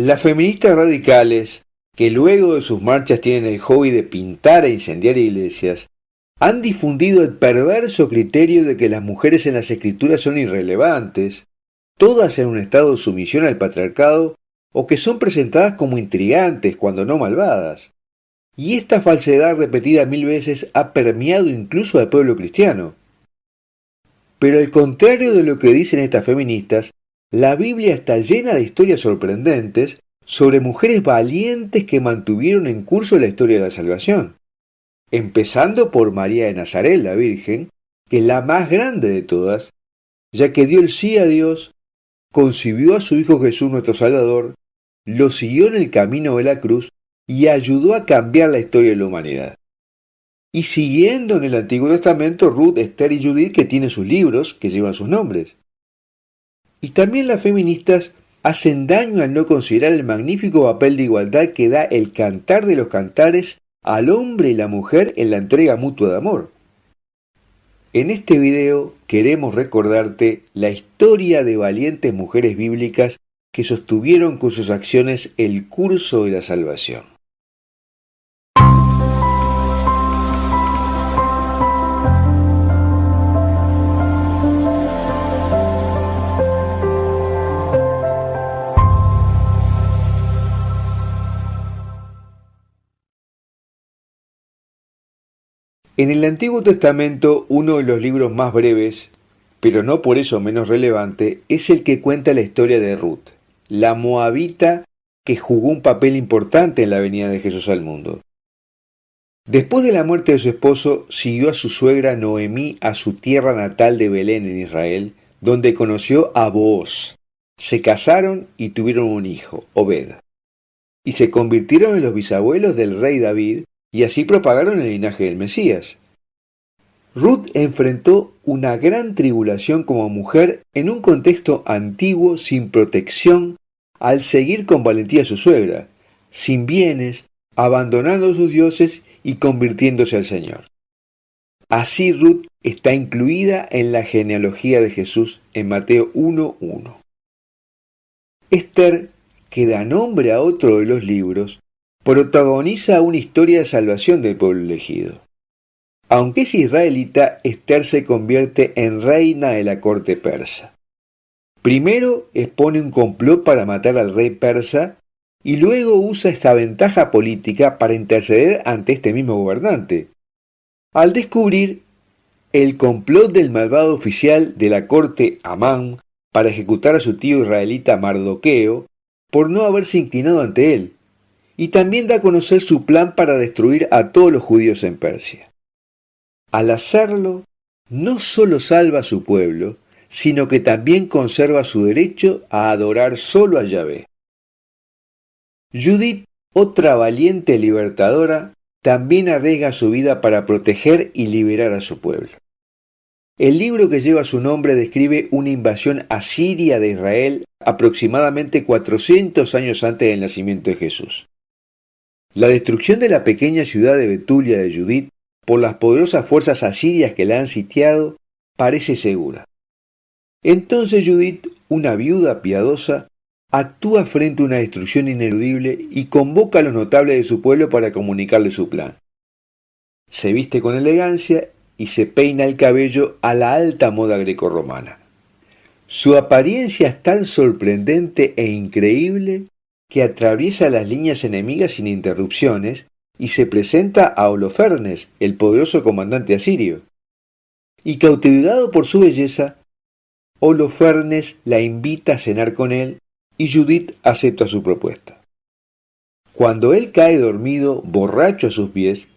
Las feministas radicales, que luego de sus marchas tienen el hobby de pintar e incendiar iglesias, han difundido el perverso criterio de que las mujeres en las escrituras son irrelevantes, todas en un estado de sumisión al patriarcado, o que son presentadas como intrigantes, cuando no malvadas. Y esta falsedad repetida 1000 veces ha permeado incluso al pueblo cristiano. Pero al contrario de lo que dicen estas feministas, la Biblia está llena de historias sorprendentes sobre mujeres valientes que mantuvieron en curso la historia de la salvación. Empezando por María de Nazaret, la Virgen, que es la más grande de todas, ya que dio el sí a Dios, concibió a su Hijo Jesús nuestro Salvador, lo siguió en el camino de la cruz y ayudó a cambiar la historia de la humanidad. Y siguiendo en el Antiguo Testamento, Ruth, Esther y Judith, que tienen sus libros que llevan sus nombres. Y también las feministas hacen daño al no considerar el magnífico papel de igualdad que da el cantar de los cantares al hombre y la mujer en la entrega mutua de amor. En este video queremos recordarte la historia de valientes mujeres bíblicas que sostuvieron con sus acciones el curso de la salvación. En el Antiguo Testamento, uno de los libros más breves, pero no por eso menos relevante, es el que cuenta la historia de Ruth, la moabita que jugó un papel importante en la venida de Jesús al mundo. Después de la muerte de su esposo, siguió a su suegra Noemí a su tierra natal de Belén en Israel, donde conoció a Booz. Se casaron y tuvieron un hijo, Obed, y se convirtieron en los bisabuelos del rey David, y así propagaron el linaje del Mesías. Ruth enfrentó una gran tribulación como mujer en un contexto antiguo sin protección al seguir con valentía a su suegra, sin bienes, abandonando sus dioses y convirtiéndose al Señor. Así Ruth está incluida en la genealogía de Jesús en Mateo 1:1. Esther, que da nombre a otro de los libros, protagoniza una historia de salvación del pueblo elegido. Aunque es israelita, Esther se convierte en reina de la corte persa. Primero expone un complot para matar al rey persa y luego usa esta ventaja política para interceder ante este mismo gobernante. Al descubrir el complot del malvado oficial de la corte Amán para ejecutar a su tío israelita Mardoqueo por no haberse inclinado ante él, y también da a conocer su plan para destruir a todos los judíos en Persia. Al hacerlo, no solo salva a su pueblo, sino que también conserva su derecho a adorar solo a Yahvé. Judith, otra valiente libertadora, también arriesga su vida para proteger y liberar a su pueblo. El libro que lleva su nombre describe una invasión asiria de Israel aproximadamente 400 años antes del nacimiento de Jesús. La destrucción de la pequeña ciudad de Betulia de Judith por las poderosas fuerzas asirias que la han sitiado parece segura. Entonces Judith, una viuda piadosa, actúa frente a una destrucción ineludible y convoca a los notables de su pueblo para comunicarle su plan. Se viste con elegancia y se peina el cabello a la alta moda grecorromana. Su apariencia es tan sorprendente e increíble que atraviesa las líneas enemigas sin interrupciones y se presenta a Holofernes, el poderoso comandante asirio. Y cautivado por su belleza, Holofernes la invita a cenar con él y Judith acepta su propuesta. Cuando él cae dormido, borracho a sus pies,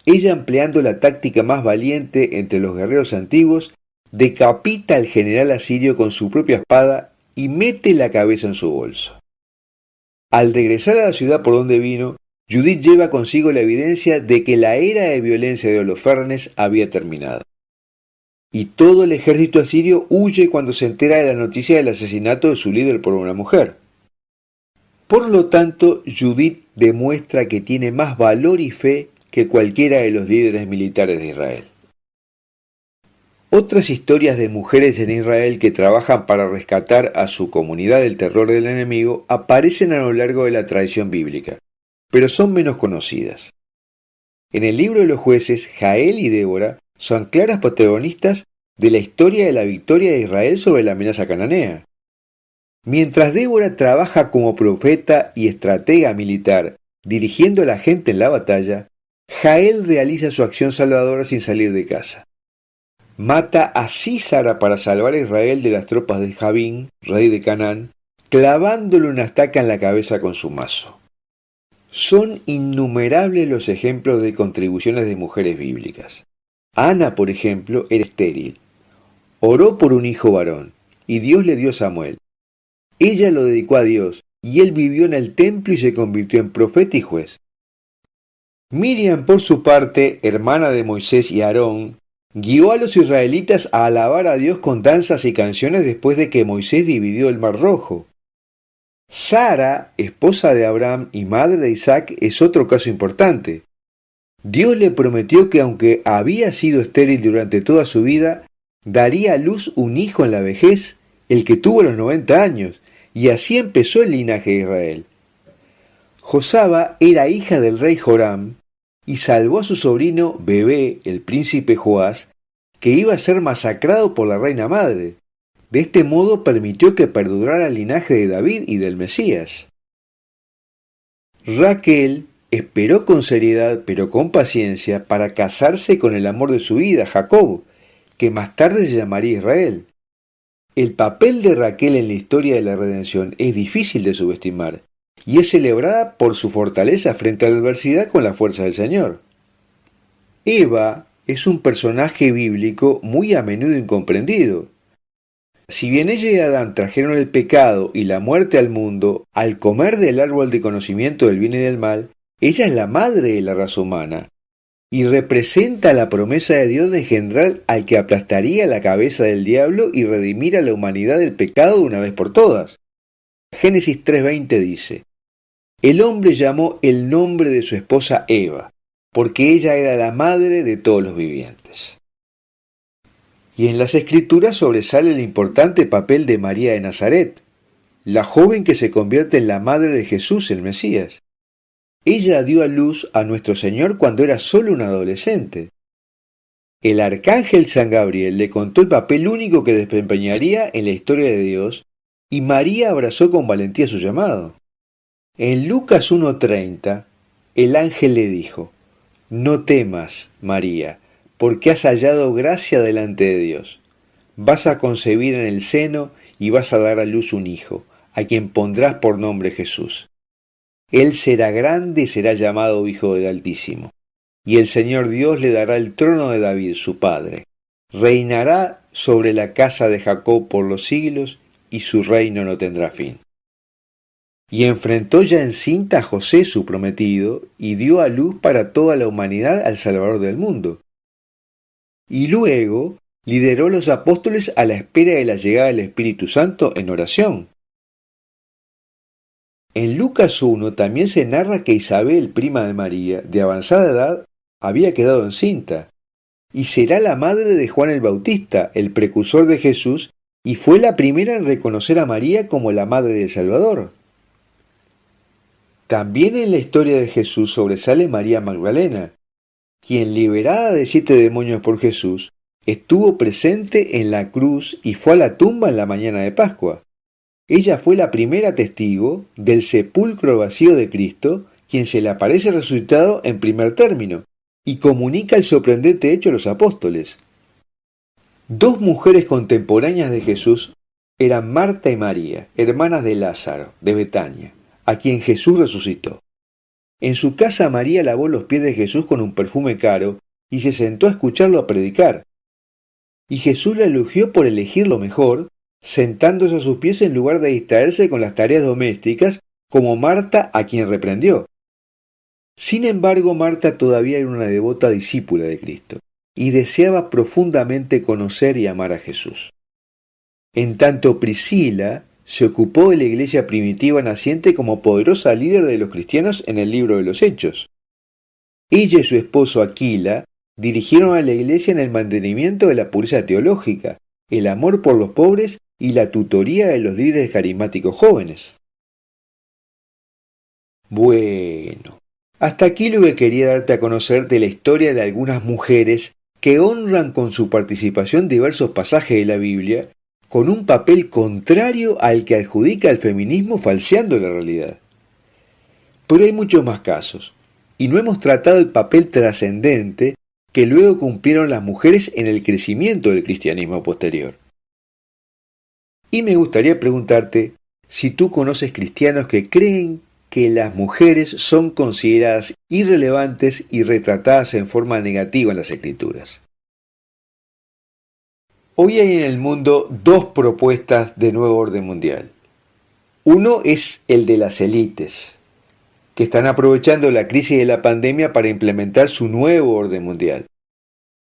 ella, empleando la táctica más valiente entre los guerreros antiguos, decapita al general asirio con su propia espada y mete la cabeza en su bolso. Al regresar a la ciudad por donde vino, Judith lleva consigo la evidencia de que la era de violencia de Holofernes había terminado. Y todo el ejército asirio huye cuando se entera de la noticia del asesinato de su líder por una mujer. Por lo tanto, Judith demuestra que tiene más valor y fe que cualquiera de los líderes militares de Israel. Otras historias de mujeres en Israel que trabajan para rescatar a su comunidad del terror del enemigo aparecen a lo largo de la tradición bíblica, pero son menos conocidas. En el libro de los jueces, Jael y Débora son claras protagonistas de la historia de la victoria de Israel sobre la amenaza cananea. Mientras Débora trabaja como profeta y estratega militar, dirigiendo a la gente en la batalla, Jael realiza su acción salvadora sin salir de casa. Mata a Sísara para salvar a Israel de las tropas de Jabín, rey de Canaán, clavándole una estaca en la cabeza con su mazo. Son innumerables los ejemplos de contribuciones de mujeres bíblicas. Ana, por ejemplo, era estéril. Oró por un hijo varón, y Dios le dio a Samuel. Ella lo dedicó a Dios, y él vivió en el templo y se convirtió en profeta y juez. Miriam, por su parte, hermana de Moisés y Aarón, guió a los israelitas a alabar a Dios con danzas y canciones después de que Moisés dividió el Mar Rojo. Sara, esposa de Abraham y madre de Isaac, es otro caso importante. Dios le prometió que aunque había sido estéril durante toda su vida, daría a luz un hijo en la vejez, el que tuvo los 90 años, y así empezó el linaje de Israel. Josaba era hija del rey Joram, y salvó a su sobrino Bebé, el príncipe Joás, que iba a ser masacrado por la reina madre. De este modo permitió que perdurara el linaje de David y del Mesías. Raquel esperó con seriedad pero con paciencia para casarse con el amor de su vida, Jacob, que más tarde se llamaría Israel. El papel de Raquel en la historia de la redención es difícil de subestimar y es celebrada por su fortaleza frente a la adversidad con la fuerza del Señor. Eva es un personaje bíblico muy a menudo incomprendido. Si bien ella y Adán trajeron el pecado y la muerte al mundo al comer del árbol de conocimiento del bien y del mal, ella es la madre de la raza humana y representa la promesa de Dios de engendrar al que aplastaría la cabeza del diablo y redimir a la humanidad del pecado de una vez por todas. Génesis 3:20 dice: el hombre llamó el nombre de su esposa Eva, porque ella era la madre de todos los vivientes. Y en las Escrituras sobresale el importante papel de María de Nazaret, la joven que se convierte en la madre de Jesús, el Mesías. Ella dio a luz a nuestro Señor cuando era solo un adolescente. El arcángel San Gabriel le contó el papel único que desempeñaría en la historia de Dios, y María abrazó con valentía su llamado. En Lucas 1:30, el ángel le dijo: no temas, María, porque has hallado gracia delante de Dios. Vas a concebir en el seno y vas a dar a luz un hijo, a quien pondrás por nombre Jesús. Él será grande y será llamado Hijo del Altísimo, y el Señor Dios le dará el trono de David, su padre. Reinará sobre la casa de Jacob por los siglos, y su reino no tendrá fin. Y enfrentó ya encinta a José, su prometido, y dio a luz para toda la humanidad al Salvador del mundo. Y luego lideró a los apóstoles a la espera de la llegada del Espíritu Santo en oración. En Lucas 1 también se narra que Isabel, prima de María, de avanzada edad, había quedado encinta, y será la madre de Juan el Bautista, el precursor de Jesús, y fue la primera en reconocer a María como la madre del Salvador. También en la historia de Jesús sobresale María Magdalena, quien, liberada de 7 demonios por Jesús, estuvo presente en la cruz y fue a la tumba en la mañana de Pascua. Ella fue la primera testigo del sepulcro vacío de Cristo, quien se le aparece resucitado en primer término, y comunica el sorprendente hecho a los apóstoles. Dos mujeres contemporáneas de Jesús eran Marta y María, hermanas de Lázaro, de Betania, a quien Jesús resucitó. En su casa María lavó los pies de Jesús con un perfume caro y se sentó a escucharlo a predicar. Y Jesús la elogió por elegir lo mejor, sentándose a sus pies en lugar de distraerse con las tareas domésticas, como Marta, a quien reprendió. Sin embargo, Marta todavía era una devota discípula de Cristo y deseaba profundamente conocer y amar a Jesús. En tanto, Priscila se ocupó de la iglesia primitiva naciente como poderosa líder de los cristianos en el libro de los Hechos. Ella y su esposo Aquila dirigieron a la Iglesia en el mantenimiento de la pureza teológica, el amor por los pobres y la tutoría de los líderes carismáticos jóvenes. Bueno, hasta aquí lo que quería darte a conocer de la historia de algunas mujeres que honran con su participación diversos pasajes de la Biblia con un papel contrario al que adjudica el feminismo falseando la realidad. Pero hay muchos más casos, y no hemos tratado el papel trascendente que luego cumplieron las mujeres en el crecimiento del cristianismo posterior. Y me gustaría preguntarte si tú conoces cristianos que creen que las mujeres son consideradas irrelevantes y retratadas en forma negativa en las Escrituras. Hoy hay en el mundo dos propuestas de nuevo orden mundial. Uno es el de las élites, que están aprovechando la crisis de la pandemia para implementar su nuevo orden mundial,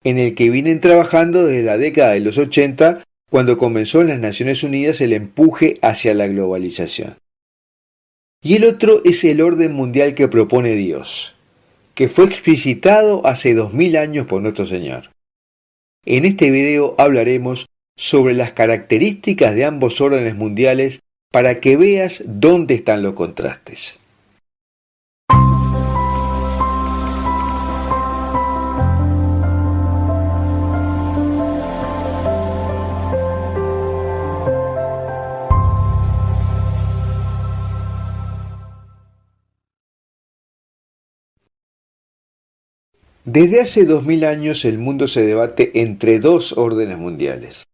en el que vienen trabajando desde la década de los 80, cuando comenzó en las Naciones Unidas el empuje hacia la globalización. Y el otro es el orden mundial que propone Dios, que fue explicitado hace 2000 años por nuestro Señor. En este video hablaremos sobre las características de ambos órdenes mundiales para que veas dónde están los contrastes. Desde hace 2000 años el mundo se debate entre dos órdenes mundiales.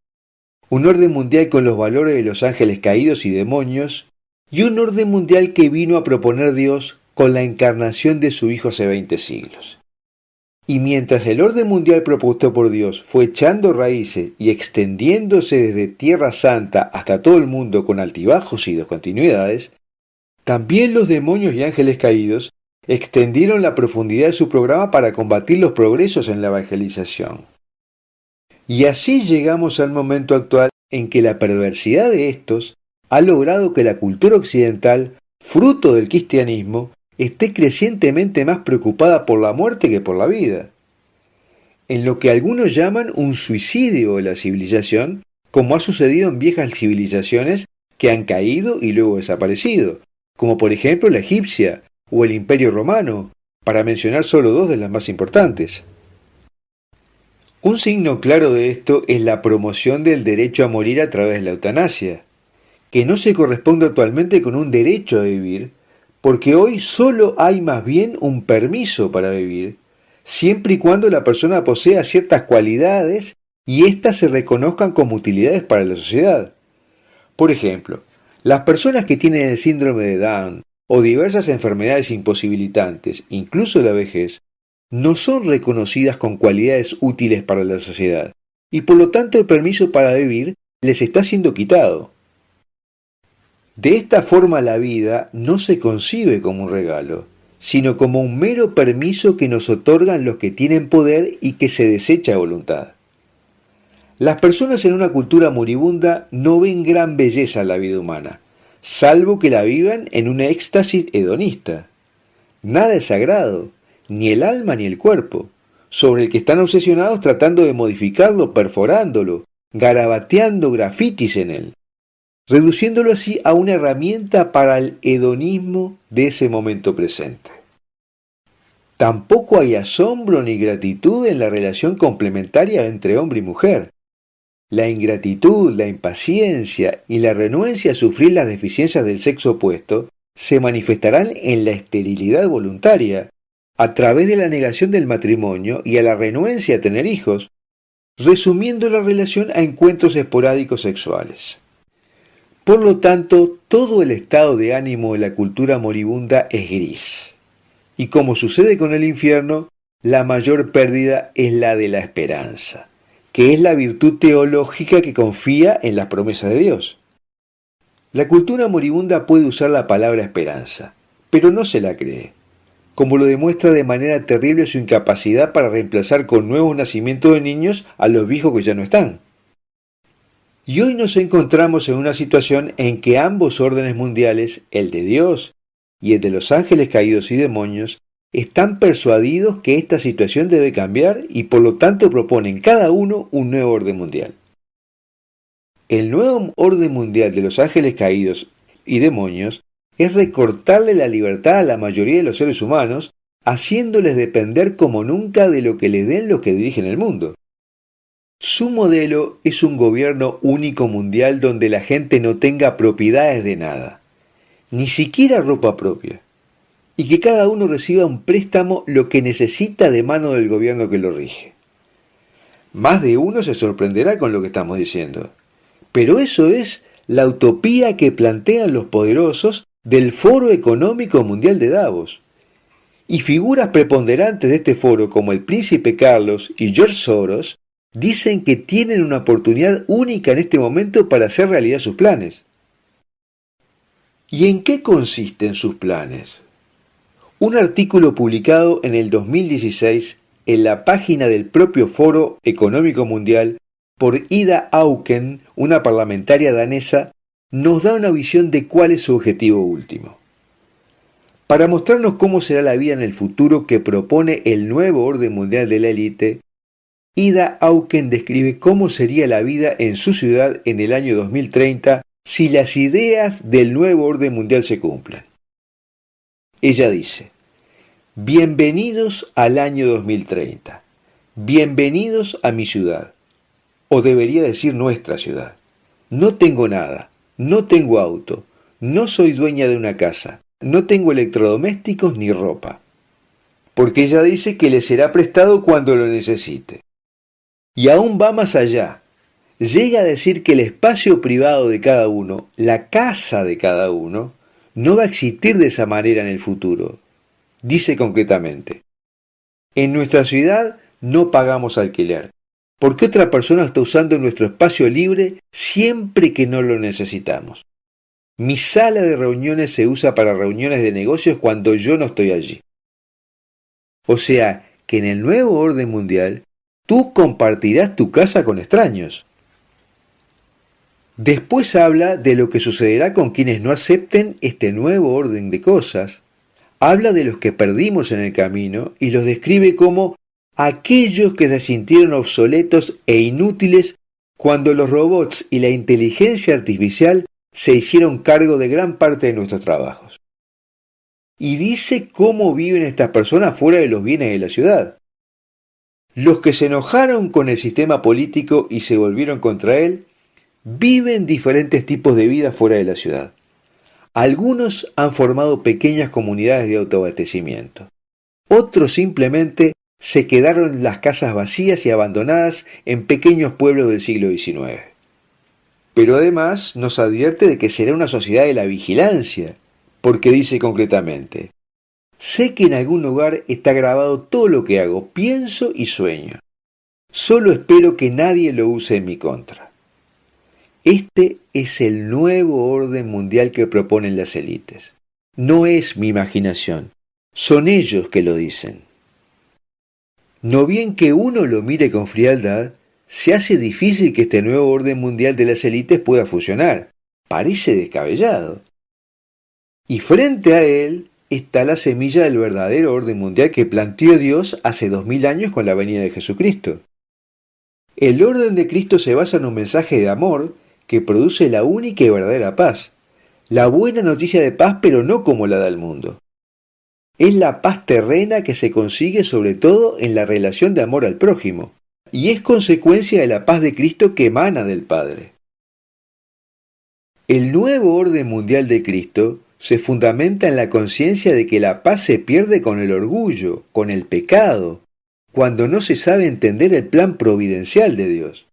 Un orden mundial con los valores de los ángeles caídos y demonios, y un orden mundial que vino a proponer Dios con la encarnación de su Hijo hace 20 siglos. Y mientras el orden mundial propuesto por Dios fue echando raíces y extendiéndose desde Tierra Santa hasta todo el mundo con altibajos y descontinuidades, también los demonios y ángeles caídos extendieron la profundidad de su programa para combatir los progresos en la evangelización. Y así llegamos al momento actual en que la perversidad de estos ha logrado que la cultura occidental, fruto del cristianismo, esté crecientemente más preocupada por la muerte que por la vida. En lo que algunos llaman un suicidio de la civilización, como ha sucedido en viejas civilizaciones que han caído y luego desaparecido, como por ejemplo la egipcia o el Imperio Romano, para mencionar solo dos de las más importantes. Un signo claro de esto es la promoción del derecho a morir a través de la eutanasia, que no se corresponde actualmente con un derecho a vivir, porque hoy solo hay más bien un permiso para vivir, siempre y cuando la persona posea ciertas cualidades y éstas se reconozcan como utilidades para la sociedad. Por ejemplo, las personas que tienen el síndrome de Down o diversas enfermedades imposibilitantes, incluso la vejez, no son reconocidas con cualidades útiles para la sociedad, y por lo tanto el permiso para vivir les está siendo quitado. De esta forma la vida no se concibe como un regalo, sino como un mero permiso que nos otorgan los que tienen poder y que se desecha a voluntad. Las personas en una cultura moribunda no ven gran belleza en la vida humana, salvo que la vivan en un éxtasis hedonista. Nada es sagrado, ni el alma ni el cuerpo, sobre el que están obsesionados tratando de modificarlo, perforándolo, garabateando grafitis en él, reduciéndolo así a una herramienta para el hedonismo de ese momento presente. Tampoco hay asombro ni gratitud en la relación complementaria entre hombre y mujer. La ingratitud, la impaciencia y la renuencia a sufrir las deficiencias del sexo opuesto se manifestarán en la esterilidad voluntaria, a través de la negación del matrimonio y a la renuencia a tener hijos, resumiendo la relación a encuentros esporádicos sexuales. Por lo tanto, todo el estado de ánimo de la cultura moribunda es gris. Y como sucede con el infierno, la mayor pérdida es la de la esperanza, que es la virtud teológica que confía en las promesas de Dios. La cultura moribunda puede usar la palabra esperanza, pero no se la cree, como lo demuestra de manera terrible su incapacidad para reemplazar con nuevos nacimientos de niños a los viejos que ya no están. Y hoy nos encontramos en una situación en que ambos órdenes mundiales, el de Dios y el de los ángeles caídos y demonios, están persuadidos que esta situación debe cambiar y por lo tanto proponen cada uno un nuevo orden mundial. El nuevo orden mundial de los ángeles caídos y demonios es recortarle la libertad a la mayoría de los seres humanos, haciéndoles depender como nunca de lo que les den los que dirigen el mundo. Su modelo es un gobierno único mundial donde la gente no tenga propiedades de nada, ni siquiera ropa propia, y que cada uno reciba un préstamo lo que necesita de mano del gobierno que lo rige. Más de uno se sorprenderá con lo que estamos diciendo, pero eso es la utopía que plantean los poderosos del Foro Económico Mundial de Davos. Y figuras preponderantes de este foro como el príncipe Carlos y George Soros dicen que tienen una oportunidad única en este momento para hacer realidad sus planes. ¿Y en qué consisten sus planes? Un artículo publicado en el 2016 en la página del propio Foro Económico Mundial por Ida Auken, una parlamentaria danesa, nos da una visión de cuál es su objetivo último. Para mostrarnos cómo será la vida en el futuro que propone el nuevo orden mundial de la élite, Ida Auken describe cómo sería la vida en su ciudad en el año 2030 si las ideas del nuevo orden mundial se cumplen. Ella dice: bienvenidos al año 2030, bienvenidos a mi ciudad, o debería decir nuestra ciudad. No tengo nada, no tengo auto, no soy dueña de una casa, no tengo electrodomésticos ni ropa, porque ella dice que le será prestado cuando lo necesite. Y aún va más allá. Llega a decir que el espacio privado de cada uno, la casa de cada uno, no va a existir de esa manera en el futuro. Dice concretamente: en nuestra ciudad no pagamos alquiler, porque otra persona está usando nuestro espacio libre siempre que no lo necesitamos. Mi sala de reuniones se usa para reuniones de negocios cuando yo no estoy allí. O sea, que en el nuevo orden mundial, tú compartirás tu casa con extraños. Después habla de lo que sucederá con quienes no acepten este nuevo orden de cosas. Habla de los que perdimos en el camino y los describe como aquellos que se sintieron obsoletos e inútiles cuando los robots y la inteligencia artificial se hicieron cargo de gran parte de nuestros trabajos. Y dice cómo viven estas personas fuera de los bienes de la ciudad. Los que se enojaron con el sistema político y se volvieron contra él, viven diferentes tipos de vida fuera de la ciudad. Algunos han formado pequeñas comunidades de autoabastecimiento. Otros simplemente se quedaron en las casas vacías y abandonadas en pequeños pueblos del siglo XIX. Pero además nos advierte de que será una sociedad de la vigilancia, porque dice concretamente: sé que en algún lugar está grabado todo lo que hago, pienso y sueño. Solo espero que nadie lo use en mi contra. Este es el nuevo orden mundial que proponen las élites. No es mi imaginación, son ellos que lo dicen. No bien que uno lo mire con frialdad, se hace difícil que este nuevo orden mundial de las élites pueda funcionar. Parece descabellado. Y frente a él está la semilla del verdadero orden mundial que planteó Dios hace 2000 años con la venida de Jesucristo. El orden de Cristo se basa en un mensaje de amor que produce la única y verdadera paz. La buena noticia de paz, pero no como la da el mundo. Es la paz terrena que se consigue sobre todo en la relación de amor al prójimo, y es consecuencia de la paz de Cristo que emana del Padre. El nuevo orden mundial de Cristo se fundamenta en la conciencia de que la paz se pierde con el orgullo, con el pecado, cuando no se sabe entender el plan providencial de Dios.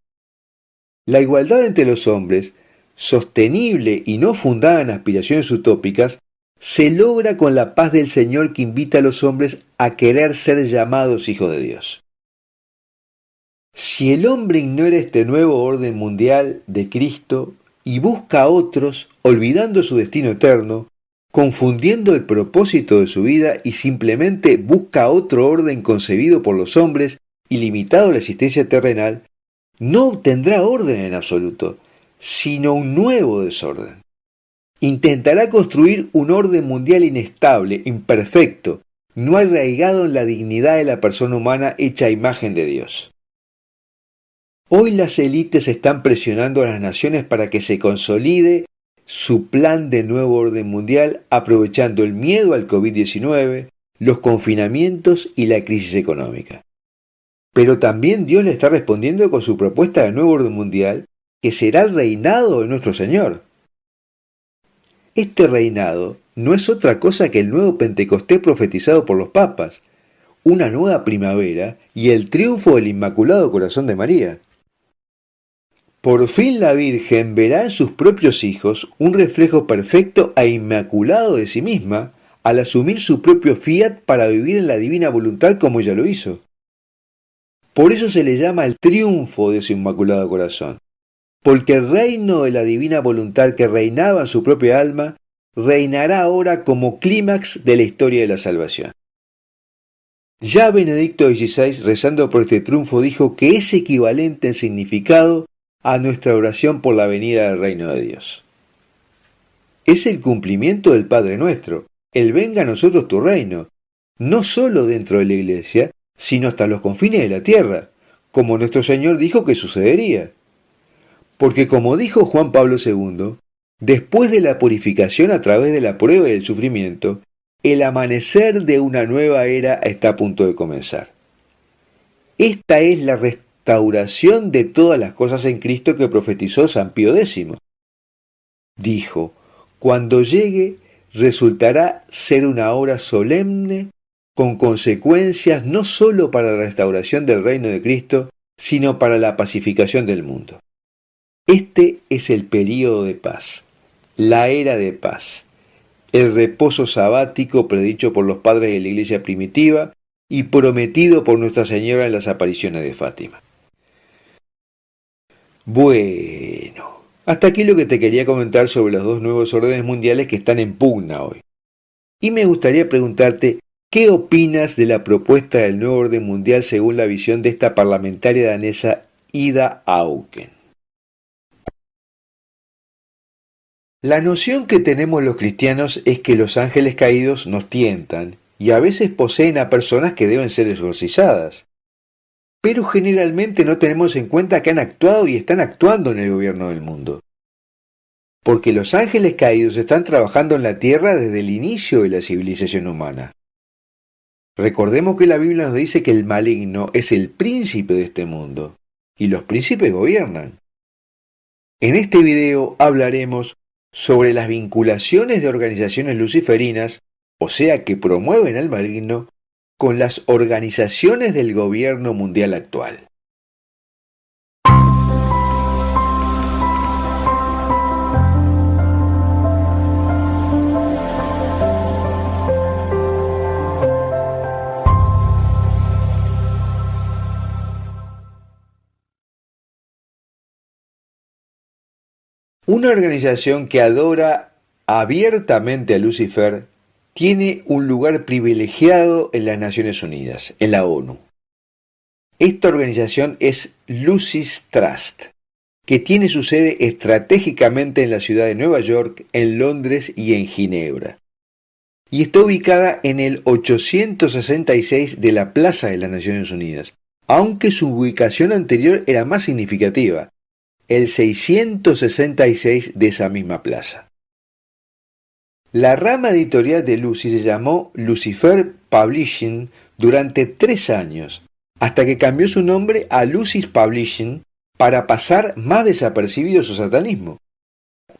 La igualdad entre los hombres, sostenible y no fundada en aspiraciones utópicas, se logra con la paz del Señor que invita a los hombres a querer ser llamados hijos de Dios. Si el hombre ignora este nuevo orden mundial de Cristo y busca a otros, olvidando su destino eterno, confundiendo el propósito de su vida y simplemente busca otro orden concebido por los hombres y limitado a la existencia terrenal, no obtendrá orden en absoluto, sino un nuevo desorden. Intentará construir un orden mundial inestable, imperfecto, no arraigado en la dignidad de la persona humana hecha a imagen de Dios. Hoy las élites están presionando a las naciones para que se consolide su plan de nuevo orden mundial, aprovechando el miedo al COVID-19, los confinamientos y la crisis económica. Pero también Dios le está respondiendo con su propuesta de nuevo orden mundial, que será el reinado de nuestro Señor. Este reinado no es otra cosa que el nuevo Pentecostés profetizado por los papas, una nueva primavera y el triunfo del Inmaculado Corazón de María. Por fin la Virgen verá en sus propios hijos un reflejo perfecto e inmaculado de sí misma al asumir su propio fiat para vivir en la divina voluntad como ella lo hizo. Por eso se le llama el triunfo de su Inmaculado Corazón, porque el reino de la divina voluntad que reinaba en su propia alma reinará ahora como clímax de la historia de la salvación. Ya Benedicto XVI, rezando por este triunfo, dijo que es equivalente en significado a nuestra oración por la venida del reino de Dios. Es el cumplimiento del Padre Nuestro, el venga a nosotros tu reino, no solo dentro de la Iglesia, sino hasta los confines de la tierra, como nuestro Señor dijo que sucedería. Porque como dijo Juan Pablo II, después de la purificación a través de la prueba y el sufrimiento, el amanecer de una nueva era está a punto de comenzar. Esta es la restauración de todas las cosas en Cristo que profetizó San Pío X. Dijo, cuando llegue resultará ser una hora solemne con consecuencias no sólo para la restauración del reino de Cristo, sino para la pacificación del mundo. Este es el período de paz, la era de paz, el reposo sabático predicho por los padres de la Iglesia primitiva y prometido por Nuestra Señora en las apariciones de Fátima. Bueno, hasta aquí lo que te quería comentar sobre los dos nuevos órdenes mundiales que están en pugna hoy. Y me gustaría preguntarte, ¿qué opinas de la propuesta del nuevo orden mundial según la visión de esta parlamentaria danesa Ida Auken? La noción que tenemos los cristianos es que los ángeles caídos nos tientan y a veces poseen a personas que deben ser exorcizadas. Pero generalmente no tenemos en cuenta que han actuado y están actuando en el gobierno del mundo. Porque los ángeles caídos están trabajando en la tierra desde el inicio de la civilización humana. Recordemos que la Biblia nos dice que el maligno es el príncipe de este mundo y los príncipes gobiernan. En este video hablaremos sobre las vinculaciones de organizaciones luciferinas, o sea que promueven al maligno, con las organizaciones del gobierno mundial actual. Una organización que adora abiertamente a Lucifer tiene un lugar privilegiado en las Naciones Unidas, en la ONU. Esta organización es Lucis Trust, que tiene su sede estratégicamente en la ciudad de Nueva York, en Londres y en Ginebra. Y está ubicada en el 866 de la Plaza de las Naciones Unidas, aunque su ubicación anterior era más significativa, el 666 de esa misma plaza. La rama editorial de Lucy se llamó Lucifer Publishing durante 3 años, hasta que cambió su nombre a Lucis Publishing para pasar más desapercibido su satanismo.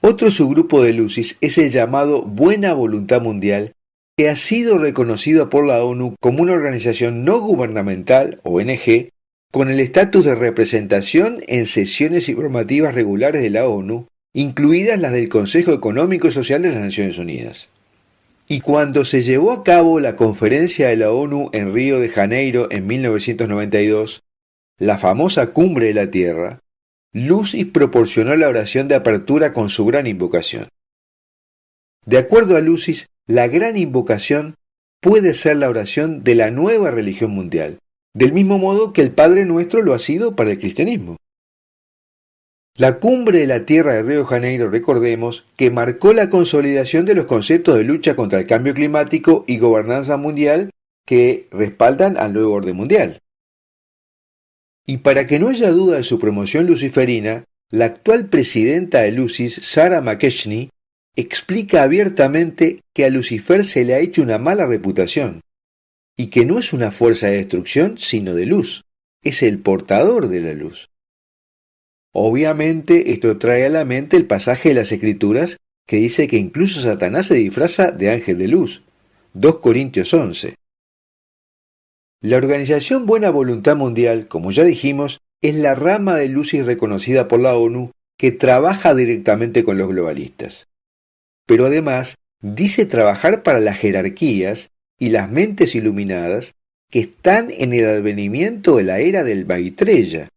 Otro subgrupo de Lucis es el llamado Buena Voluntad Mundial, que ha sido reconocido por la ONU como una organización no gubernamental, ONG, con el estatus de representación en sesiones informativas regulares de la ONU, incluidas las del Consejo Económico y Social de las Naciones Unidas. Y cuando se llevó a cabo la conferencia de la ONU en Río de Janeiro en 1992, la famosa Cumbre de la Tierra, Lucis proporcionó la oración de apertura con su gran invocación. De acuerdo a Lucis, la gran invocación puede ser la oración de la nueva religión mundial, del mismo modo que el Padre Nuestro lo ha sido para el cristianismo. La Cumbre de la Tierra de Río de Janeiro, recordemos, que marcó la consolidación de los conceptos de lucha contra el cambio climático y gobernanza mundial que respaldan al nuevo orden mundial. Y para que no haya duda de su promoción luciferina, la actual presidenta de Lucis, Sarah McKechnie, explica abiertamente que a Lucifer se le ha hecho una mala reputación, y que no es una fuerza de destrucción, sino de luz, es el portador de la luz. Obviamente esto trae a la mente el pasaje de las Escrituras que dice que incluso Satanás se disfraza de ángel de luz, 2 Corintios 11. La Organización Buena Voluntad Mundial, como ya dijimos, es la rama de Lucis reconocida por la ONU que trabaja directamente con los globalistas. Pero además dice trabajar para las jerarquías y las mentes iluminadas que están en el advenimiento de la era del Maitreya.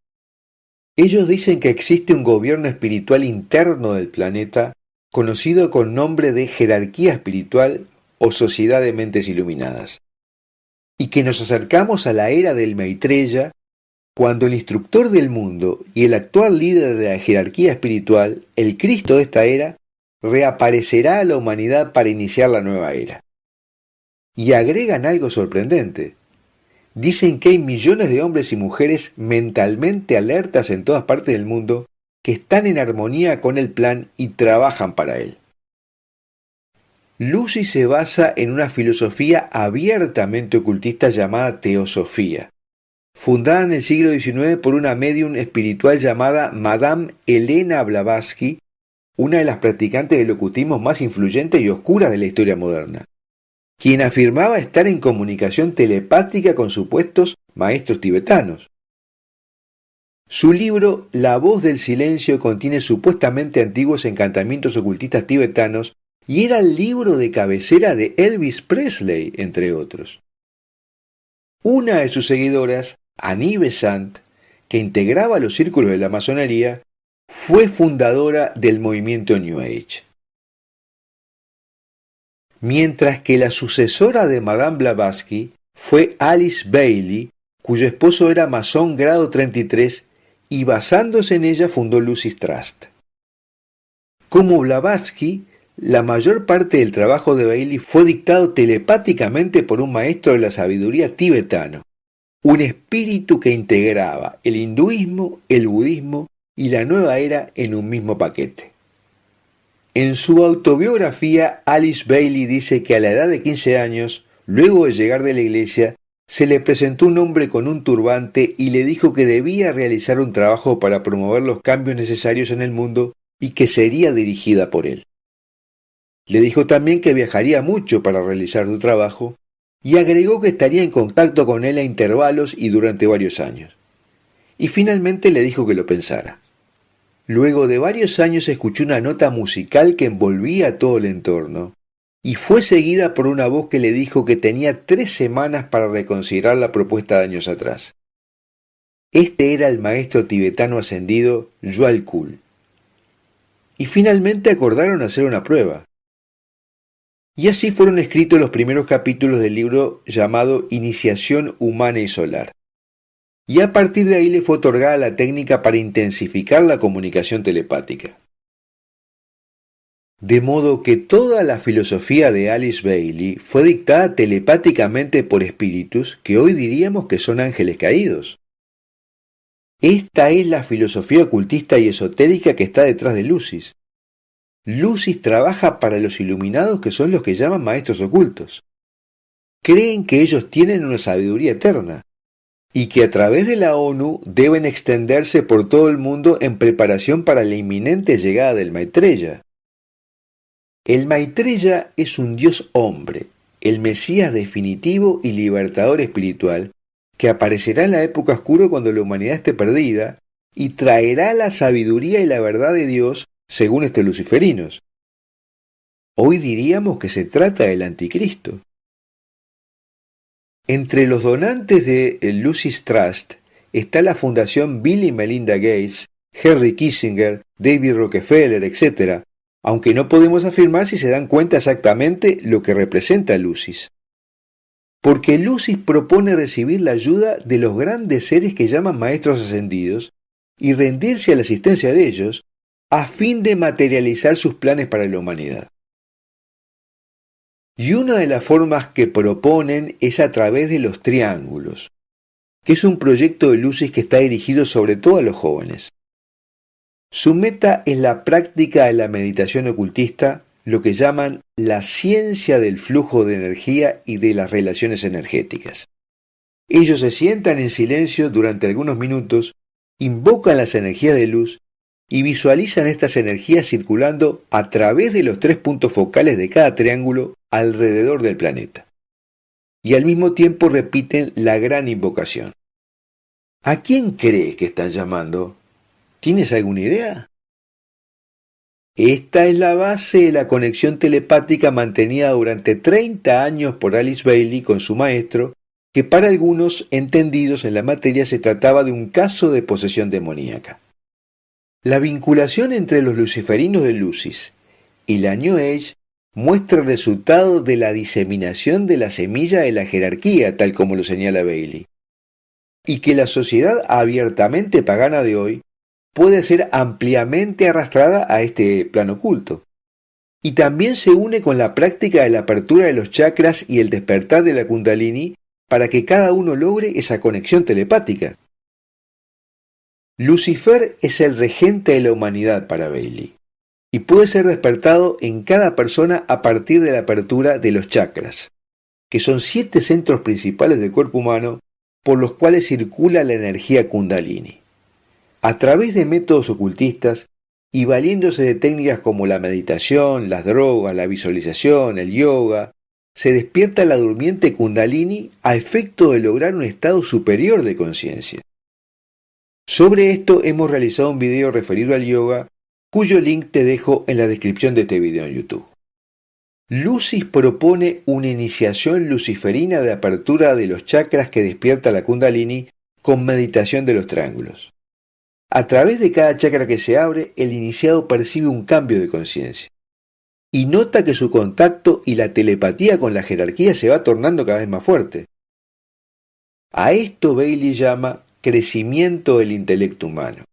Ellos dicen que existe un gobierno espiritual interno del planeta conocido con nombre de jerarquía espiritual o sociedad de mentes iluminadas, y que nos acercamos a la era del Maitreya cuando el instructor del mundo y el actual líder de la jerarquía espiritual, el Cristo de esta era, reaparecerá a la humanidad para iniciar la nueva era. Y agregan algo sorprendente. Dicen que hay millones de hombres y mujeres mentalmente alertas en todas partes del mundo que están en armonía con el plan y trabajan para él. Lucis se basa en una filosofía abiertamente ocultista llamada teosofía, fundada en el siglo XIX por una médium espiritual llamada Madame Helena Blavatsky, una de las practicantes del ocultismo más influyentes y oscuras de la historia moderna, quien afirmaba estar en comunicación telepática con supuestos maestros tibetanos. Su libro La voz del silencio contiene supuestamente antiguos encantamientos ocultistas tibetanos y era el libro de cabecera de Elvis Presley, entre otros. Una de sus seguidoras, Annie Besant, que integraba los círculos de la masonería, fue fundadora del movimiento New Age. Mientras que la sucesora de Madame Blavatsky fue Alice Bailey, cuyo esposo era masón grado 33 y basándose en ella fundó Lucis Trust. Como Blavatsky, la mayor parte del trabajo de Bailey fue dictado telepáticamente por un maestro de la sabiduría tibetano, un espíritu que integraba el hinduismo, el budismo y la nueva era en un mismo paquete. En su autobiografía, Alice Bailey dice que a la edad de 15 años, luego de llegar de la iglesia, se le presentó un hombre con un turbante y le dijo que debía realizar un trabajo para promover los cambios necesarios en el mundo y que sería dirigida por él. Le dijo también que viajaría mucho para realizar su trabajo y agregó que estaría en contacto con él a intervalos y durante varios años. Y finalmente le dijo que lo pensara. Luego de varios años escuchó una nota musical que envolvía todo el entorno y fue seguida por una voz que le dijo que tenía 3 semanas para reconsiderar la propuesta de años atrás. Este era el maestro tibetano ascendido Joel Kuhl. Y finalmente acordaron hacer una prueba. Y así fueron escritos los primeros capítulos del libro llamado Iniciación Humana y Solar. Y a partir de ahí le fue otorgada la técnica para intensificar la comunicación telepática. De modo que toda la filosofía de Alice Bailey fue dictada telepáticamente por espíritus que hoy diríamos que son ángeles caídos. Esta es la filosofía ocultista y esotérica que está detrás de Lucis. Lucis trabaja para los iluminados que son los que llaman maestros ocultos. Creen que ellos tienen una sabiduría eterna y que a través de la ONU deben extenderse por todo el mundo en preparación para la inminente llegada del Maitreya. El Maitreya es un dios hombre, el Mesías definitivo y libertador espiritual, que aparecerá en la época oscura cuando la humanidad esté perdida y traerá la sabiduría y la verdad de Dios según estos luciferinos. Hoy diríamos que se trata del anticristo. Entre los donantes de Lucis Trust está la Fundación Bill y Melinda Gates, Henry Kissinger, David Rockefeller, etc., aunque no podemos afirmar si se dan cuenta exactamente lo que representa Lucis. Porque Lucis propone recibir la ayuda de los grandes seres que llaman maestros ascendidos y rendirse a la asistencia de ellos a fin de materializar sus planes para la humanidad. Y una de las formas que proponen es a través de los triángulos, que es un proyecto de Lucis que está dirigido sobre todo a los jóvenes. Su meta es la práctica de la meditación ocultista, lo que llaman la ciencia del flujo de energía y de las relaciones energéticas. Ellos se sientan en silencio durante algunos minutos, invocan las energías de luz y visualizan estas energías circulando a través de los 3 puntos focales de cada triángulo alrededor del planeta. Y al mismo tiempo repiten la gran invocación. ¿A quién crees que están llamando? ¿Tienes alguna idea? Esta es la base de la conexión telepática mantenida durante 30 años por Alice Bailey con su maestro, que para algunos entendidos en la materia se trataba de un caso de posesión demoníaca. La vinculación entre los luciferinos de Lucis y la New Age muestra el resultado de la diseminación de la semilla de la jerarquía, tal como lo señala Bailey, y que la sociedad abiertamente pagana de hoy puede ser ampliamente arrastrada a este plano oculto. Y también se une con la práctica de la apertura de los chakras y el despertar de la Kundalini para que cada uno logre esa conexión telepática. Lucifer es el regente de la humanidad para Bailey y puede ser despertado en cada persona a partir de la apertura de los chakras, que son 7 centros principales del cuerpo humano por los cuales circula la energía Kundalini. A través de métodos ocultistas y valiéndose de técnicas como la meditación, las drogas, la visualización, el yoga, se despierta la durmiente Kundalini a efecto de lograr un estado superior de conciencia. Sobre esto hemos realizado un video referido al yoga, cuyo link te dejo en la descripción de este video en YouTube. Lucis propone una iniciación luciferina de apertura de los chakras que despierta la Kundalini con meditación de los triángulos. A través de cada chakra que se abre, el iniciado percibe un cambio de conciencia y nota que su contacto y la telepatía con la jerarquía se va tornando cada vez más fuerte. A esto Bailey llama crecimiento del intelecto humano.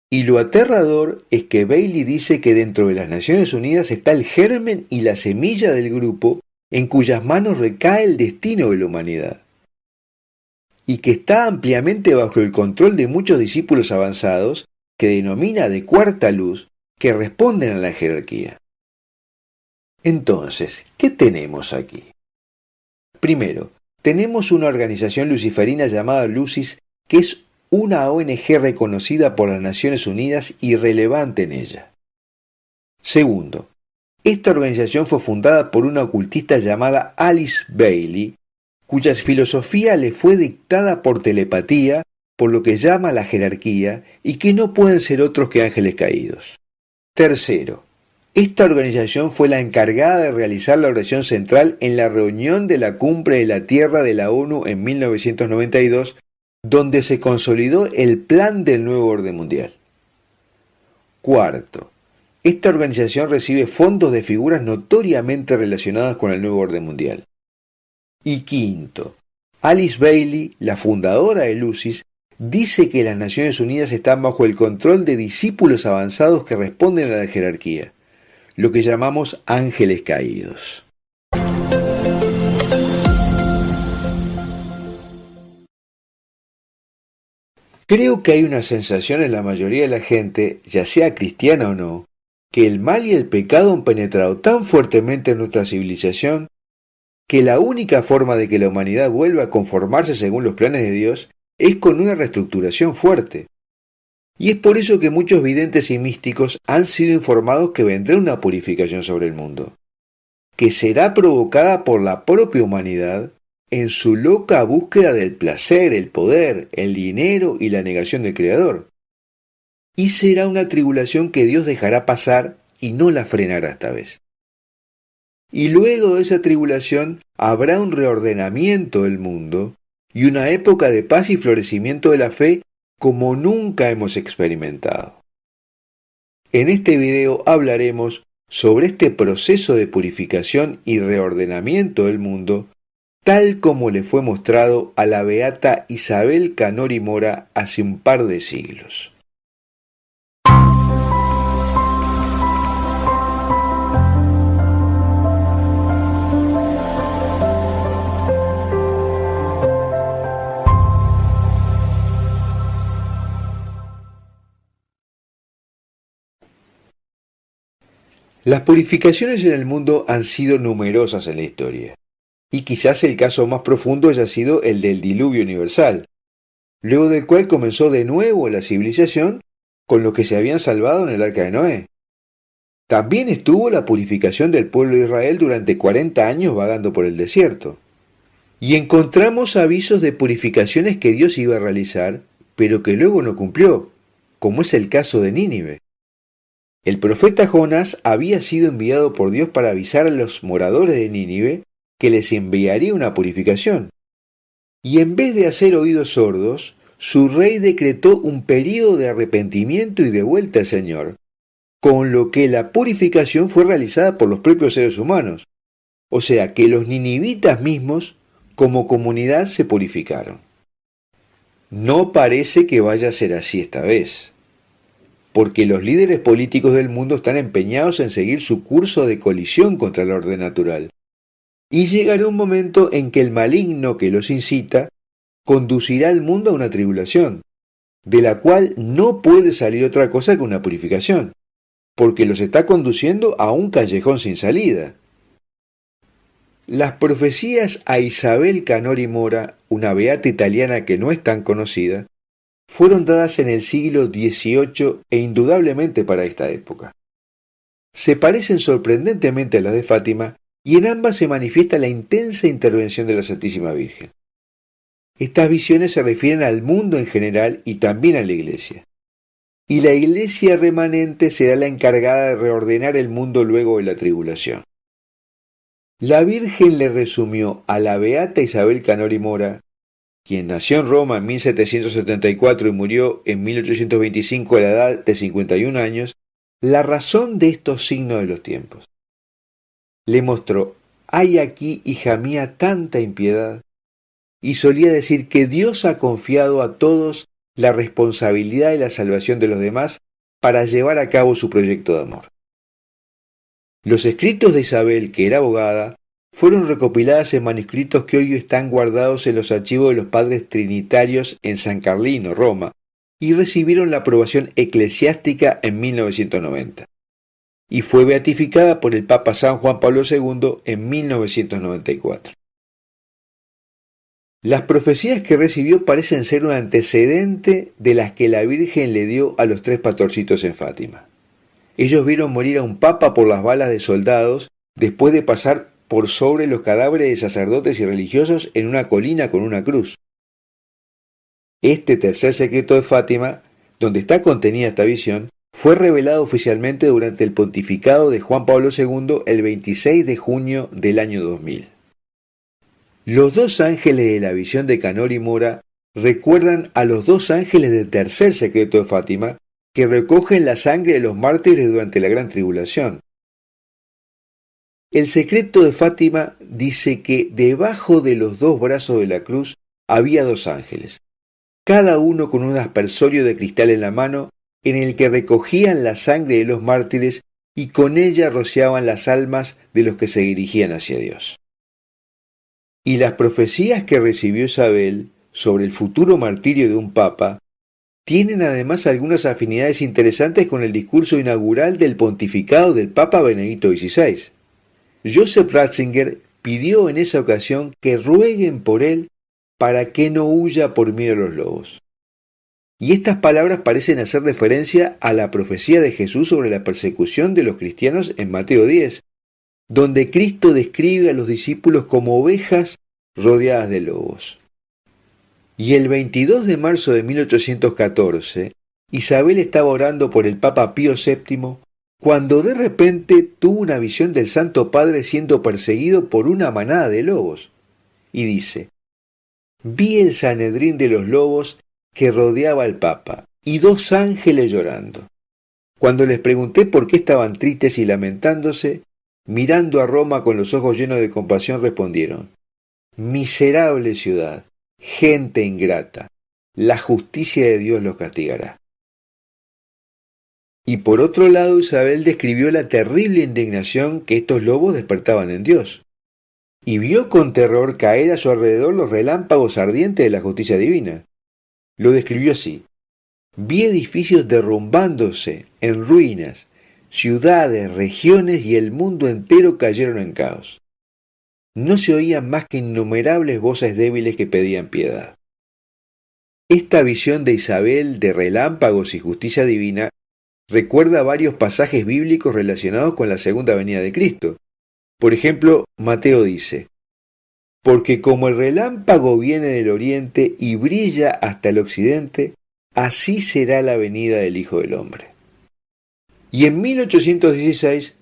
Y lo aterrador es que Bailey dice que dentro de las Naciones Unidas está el germen y la semilla del grupo en cuyas manos recae el destino de la humanidad, y que está ampliamente bajo el control de muchos discípulos avanzados que denomina de cuarta luz que responden a la jerarquía. Entonces, ¿qué tenemos aquí? Primero, tenemos una organización luciferina llamada Lucis, que es una ONG reconocida por las Naciones Unidas y relevante en ella. Segundo, esta organización fue fundada por una ocultista llamada Alice Bailey, cuya filosofía le fue dictada por telepatía, por lo que llama la jerarquía, y que no pueden ser otros que ángeles caídos. Tercero, esta organización fue la encargada de realizar la oración central en la reunión de la Cumbre de la Tierra de la ONU en 1992, donde se consolidó el plan del nuevo orden mundial. Cuarto, esta organización recibe fondos de figuras notoriamente relacionadas con el nuevo orden mundial. Y quinto, Alice Bailey, la fundadora de Lucis, dice que las Naciones Unidas están bajo el control de discípulos avanzados que responden a la jerarquía, lo que llamamos ángeles caídos. Creo que hay una sensación en la mayoría de la gente, ya sea cristiana o no, que el mal y el pecado han penetrado tan fuertemente en nuestra civilización que la única forma de que la humanidad vuelva a conformarse según los planes de Dios es con una reestructuración fuerte. Y es por eso que muchos videntes y místicos han sido informados que vendrá una purificación sobre el mundo, que será provocada por la propia humanidad en su loca búsqueda del placer, el poder, el dinero y la negación del Creador. Y será una tribulación que Dios dejará pasar y no la frenará esta vez. Y luego de esa tribulación habrá un reordenamiento del mundo y una época de paz y florecimiento de la fe como nunca hemos experimentado. En este video hablaremos sobre este proceso de purificación y reordenamiento del mundo, tal como le fue mostrado a la beata Isabel Canori Mora hace un par de siglos. Las purificaciones en el mundo han sido numerosas en la historia, y quizás el caso más profundo haya sido el del diluvio universal, luego del cual comenzó de nuevo la civilización con los que se habían salvado en el arca de Noé. También estuvo la purificación del pueblo de Israel durante 40 años vagando por el desierto. Y encontramos avisos de purificaciones que Dios iba a realizar, pero que luego no cumplió, como es el caso de Nínive. El profeta Jonás había sido enviado por Dios para avisar a los moradores de Nínive que les enviaría una purificación. Y en vez de hacer oídos sordos, su rey decretó un período de arrepentimiento y de vuelta al Señor, con lo que la purificación fue realizada por los propios seres humanos. O sea que los ninivitas mismos, como comunidad, se purificaron. No parece que vaya a ser así esta vez, porque los líderes políticos del mundo están empeñados en seguir su curso de colisión contra el orden natural. Y llegará un momento en que el maligno que los incita conducirá al mundo a una tribulación, de la cual no puede salir otra cosa que una purificación, porque los está conduciendo a un callejón sin salida. Las profecías a Isabel Canori Mora, una beata italiana que no es tan conocida, fueron dadas en el siglo XVIII e indudablemente para esta época. Se parecen sorprendentemente a las de Fátima y en ambas se manifiesta la intensa intervención de la Santísima Virgen. Estas visiones se refieren al mundo en general y también a la Iglesia. Y la Iglesia remanente será la encargada de reordenar el mundo luego de la tribulación. La Virgen le resumió a la beata Isabel Canori Mora, quien nació en Roma en 1774 y murió en 1825 a la edad de 51 años, la razón de estos signos de los tiempos. Le mostró: hay aquí, hija mía, tanta impiedad. Y solía decir que Dios ha confiado a todos la responsabilidad de la salvación de los demás para llevar a cabo su proyecto de amor. Los escritos de Isabel, que era abogada, fueron recopilados en manuscritos que hoy están guardados en los archivos de los padres trinitarios en San Carlino, Roma, y recibieron la aprobación eclesiástica en 1990. Y fue beatificada por el Papa San Juan Pablo II en 1994. Las profecías que recibió parecen ser un antecedente de las que la Virgen le dio a los tres pastorcitos en Fátima. Ellos vieron morir a un papa por las balas de soldados después de pasar por sobre los cadáveres de sacerdotes y religiosos en una colina con una cruz. Este tercer secreto de Fátima, donde está contenida esta visión, fue revelado oficialmente durante el pontificado de Juan Pablo II el 26 de junio del año 2000. Los dos ángeles de la visión de Canori Mora recuerdan a los dos ángeles del tercer secreto de Fátima, que recogen la sangre de los mártires durante la gran tribulación. El secreto de Fátima dice que debajo de los dos brazos de la cruz había dos ángeles, cada uno con un aspersorio de cristal en la mano, en el que recogían la sangre de los mártires y con ella rociaban las almas de los que se dirigían hacia Dios. Y las profecías que recibió Isabel sobre el futuro martirio de un papa tienen además algunas afinidades interesantes con el discurso inaugural del pontificado del Papa Benedicto XVI. Joseph Ratzinger pidió en esa ocasión que rueguen por él para que no huya por miedo a los lobos. Y estas palabras parecen hacer referencia a la profecía de Jesús sobre la persecución de los cristianos en Mateo 10, donde Cristo describe a los discípulos como ovejas rodeadas de lobos. Y el 22 de marzo de 1814, Isabel estaba orando por el Papa Pío VII cuando de repente tuvo una visión del Santo Padre siendo perseguido por una manada de lobos. Y dice: vi el Sanedrín de los lobos que rodeaba al Papa y dos ángeles llorando. Cuando les pregunté por qué estaban tristes y lamentándose, mirando a Roma con los ojos llenos de compasión, respondieron: miserable ciudad, gente ingrata, la justicia de Dios los castigará. Y por otro lado, Isabel describió la terrible indignación que estos lobos despertaban en Dios, y vio con terror caer a su alrededor los relámpagos ardientes de la justicia divina. Lo describió así: vi edificios derrumbándose en ruinas, ciudades, regiones y el mundo entero cayeron en caos. No se oían más que innumerables voces débiles que pedían piedad. Esta visión de Isabel de relámpagos y justicia divina recuerda varios pasajes bíblicos relacionados con la segunda venida de Cristo. Por ejemplo, Mateo dice: porque como el relámpago viene del oriente y brilla hasta el occidente, así será la venida del Hijo del Hombre. Y en 1816,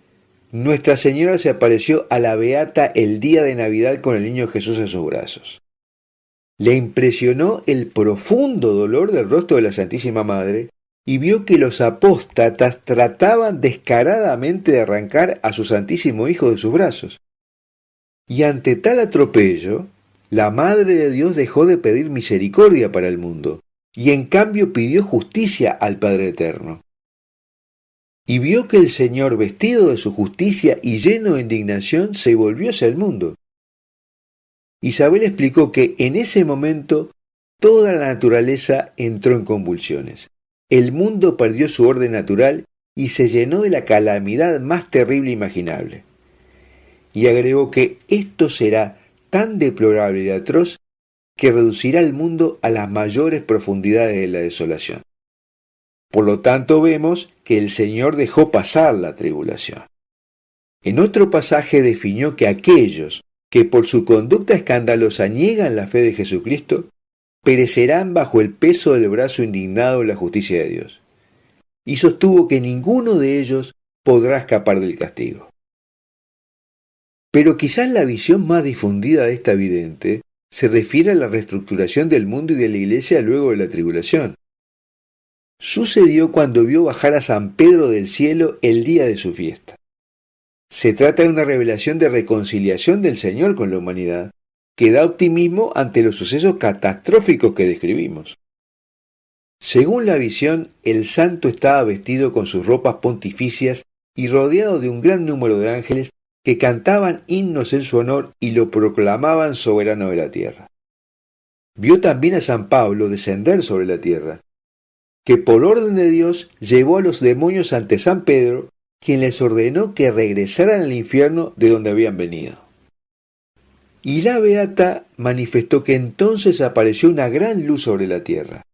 Nuestra Señora se apareció a la Beata el día de Navidad con el niño Jesús en sus brazos. Le impresionó el profundo dolor del rostro de la Santísima Madre y vio que los apóstatas trataban descaradamente de arrancar a su Santísimo Hijo de sus brazos. Y ante tal atropello, la Madre de Dios dejó de pedir misericordia para el mundo, y en cambio pidió justicia al Padre Eterno. Y vio que el Señor, vestido de su justicia y lleno de indignación, se volvió hacia el mundo. Isabel explicó que en ese momento toda la naturaleza entró en convulsiones. El mundo perdió su orden natural y se llenó de la calamidad más terrible imaginable. Y agregó que esto será tan deplorable y atroz que reducirá al mundo a las mayores profundidades de la desolación. Por lo tanto, vemos que el Señor dejó pasar la tribulación. En otro pasaje definió que aquellos que por su conducta escandalosa niegan la fe de Jesucristo, perecerán bajo el peso del brazo indignado de la justicia de Dios. Y sostuvo que ninguno de ellos podrá escapar del castigo. Pero quizás la visión más difundida de esta vidente se refiere a la reestructuración del mundo y de la Iglesia luego de la tribulación. Sucedió cuando vio bajar a San Pedro del cielo el día de su fiesta. Se trata de una revelación de reconciliación del Señor con la humanidad, que da optimismo ante los sucesos catastróficos que describimos. Según la visión, el santo estaba vestido con sus ropas pontificias y rodeado de un gran número de ángeles que cantaban himnos en su honor y lo proclamaban soberano de la tierra. Vio también a San Pablo descender sobre la tierra, que por orden de Dios llevó a los demonios ante San Pedro, quien les ordenó que regresaran al infierno de donde habían venido. Y la Beata manifestó que entonces apareció una gran luz sobre la tierra,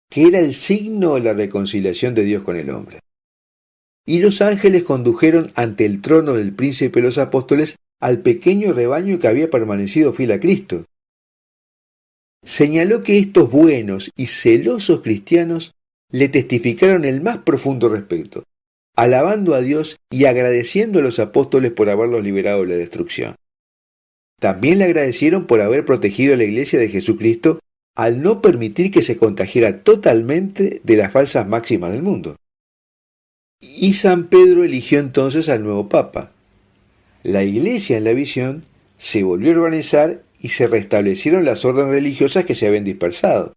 que era el signo de la reconciliación de Dios con el hombre. Y los ángeles condujeron ante el trono del príncipe de los apóstoles al pequeño rebaño que había permanecido fiel a Cristo. Señaló que estos buenos y celosos cristianos le testificaron el más profundo respeto, alabando a Dios y agradeciendo a los apóstoles por haberlos liberado de la destrucción. También le agradecieron por haber protegido a la Iglesia de Jesucristo al no permitir que se contagiara totalmente de las falsas máximas del mundo. Y San Pedro eligió entonces al nuevo Papa. La Iglesia en la visión se volvió a organizar y se restablecieron las órdenes religiosas que se habían dispersado.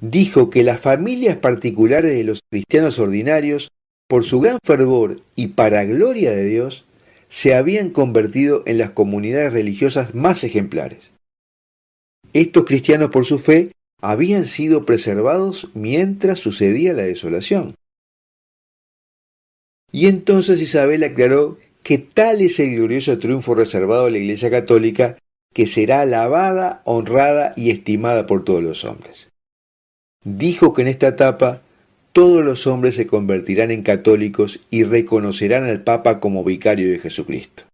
Dijo que las familias particulares de los cristianos ordinarios, por su gran fervor y para gloria de Dios, se habían convertido en las comunidades religiosas más ejemplares. Estos cristianos por su fe habían sido preservados mientras sucedía la desolación. Y entonces Isabel aclaró que tal es el glorioso triunfo reservado a la Iglesia Católica, que será alabada, honrada y estimada por todos los hombres. Dijo que en esta etapa todos los hombres se convertirán en católicos y reconocerán al Papa como vicario de Jesucristo.